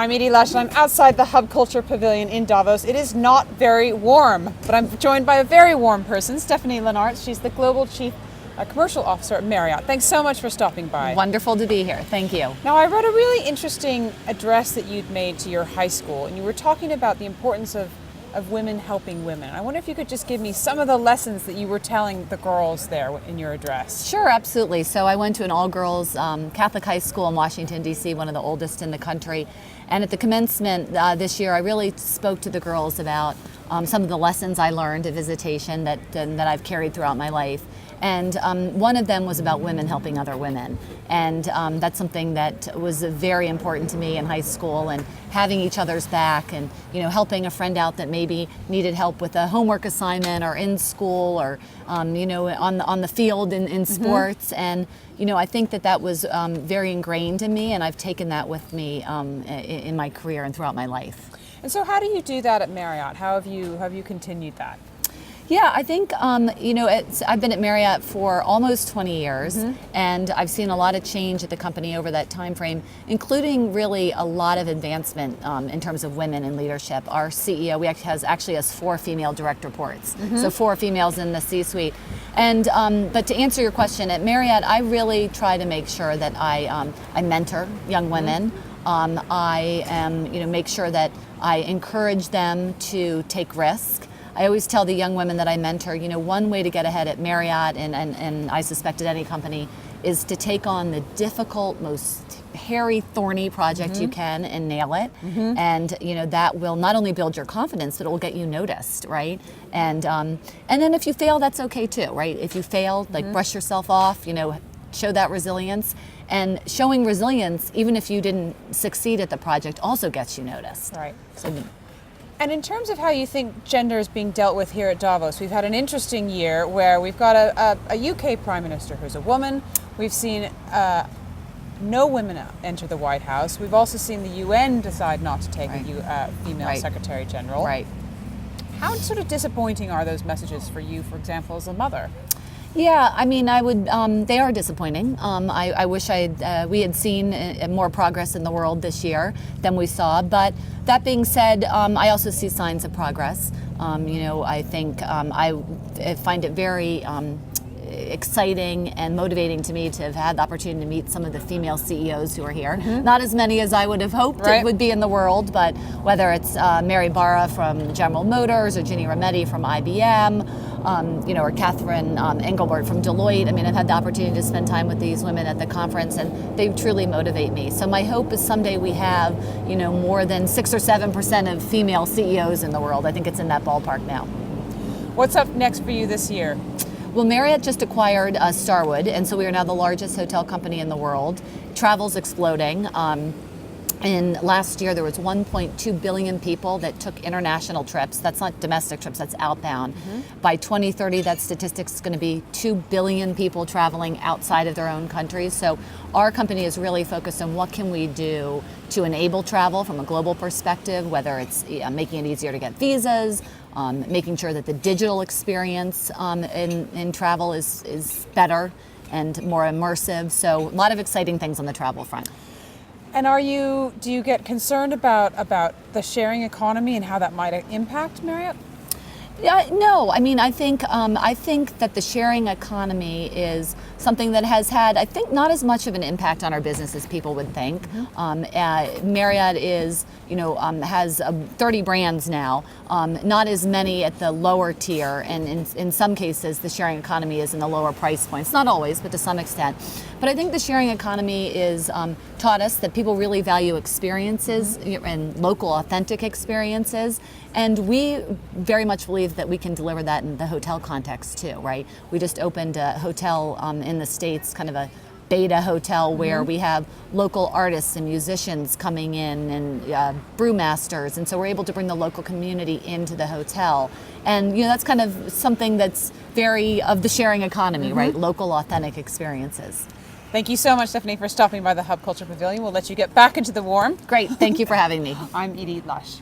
I'm Edie Lush, and I'm outside the Hub Culture Pavilion in Davos. It is not very warm, but I'm joined by a very warm person, Stephanie Linnartz. She's the Global Chief Commercial Officer at Marriott. Thanks so much for stopping by. Wonderful to be here. Thank you. Now, I read a really interesting address that you'd made to your high school, and you were talking about the importance of women helping women. I wonder if you could just give me some of the lessons that you were telling the girls there in your address. Sure, absolutely. So I went to an all-girls Catholic high school in Washington, D.C., one of the oldest in the country. And at the commencement this year, I really spoke to the girls about some of the lessons I learned at visitation that I've carried throughout my life. And one of them was about women helping other women. And that's something that was very important to me in high school, and having each other's back, and helping a friend out that maybe needed help with a homework assignment or in school, or on the field in sports. And I think that was very ingrained in me, and I've taken that with me in my career and throughout my life. And so how do you do that at Marriott? How have you continued that? Yeah, I think, I've been at Marriott for almost 20 years, and I've seen a lot of change at the company over that time frame, including really a lot of advancement in terms of women in leadership. Our CEO actually has 4 female direct reports, so 4 females in the C-suite. And but to answer your question, at Marriott, I really try to make sure that I mentor young women. I make sure that I encourage them to take risk. I always tell the young women that I mentor, one way to get ahead at Marriott, and I suspect at any company, is to take on the difficult, most hairy, thorny project you can and nail it. And that will not only build your confidence, but it will get you noticed, right? And then if you fail, that's okay too, right? If you fail, brush yourself off, show that resilience. And showing resilience, even if you didn't succeed at the project, also gets you noticed. Right. So, and in terms of how you think gender is being dealt with here at Davos, we've had an interesting year where we've got a UK Prime Minister who's a woman. We've seen no women enter the White House. We've also seen the UN decide not to take a female Secretary General. Right. How sort of disappointing are those messages for you, for example, as a mother? Yeah, I mean, they are disappointing. I wish we had seen more progress in the world this year than we saw. But that being said, I also see signs of progress. I think I find it very exciting and motivating to me to have had the opportunity to meet some of the female CEOs who are here. Not as many as I would have hoped it would be in the world, but whether it's Mary Barra from General Motors, or Ginny Rometty from IBM, or Catherine Engelbert from Deloitte. I mean, I've had the opportunity to spend time with these women at the conference, and they truly motivate me. So my hope is someday we have, more than 6 or 7% of female CEOs in the world. I think it's in that ballpark now. What's up next for you this year? Well, Marriott just acquired Starwood, and so we are now the largest hotel company in the world. Travel's exploding. In last year, there was 1.2 billion people that took international trips. That's not domestic trips, that's outbound. By 2030, that statistic's going to be 2 billion people traveling outside of their own countries. So our company is really focused on what can we do to enable travel from a global perspective, whether it's making it easier to get visas, making sure that the digital experience in travel is better and more immersive. So a lot of exciting things on the travel front. And do you get concerned about the sharing economy and how that might impact Marriott? Yeah, no. I mean, I think that the sharing economy is something that has had, I think, not as much of an impact on our business as people would think. Marriott is, has 30 brands now, not as many at the lower tier, and in some cases, the sharing economy is in the lower price points. Not always, but to some extent. But I think the sharing economy is taught us that people really value experiences and local, authentic experiences. And we very much believe that we can deliver that in the hotel context too, right? We just opened a hotel in the States, kind of a beta hotel where we have local artists and musicians coming in, and brewmasters, and so we're able to bring the local community into the hotel. And that's kind of something that's very of the sharing economy, right? Local, authentic experiences. Thank you so much, Stephanie, for stopping by the Hub Culture Pavilion. We'll let you get back into the warm. Great, thank you for having me. I'm Edie Lush.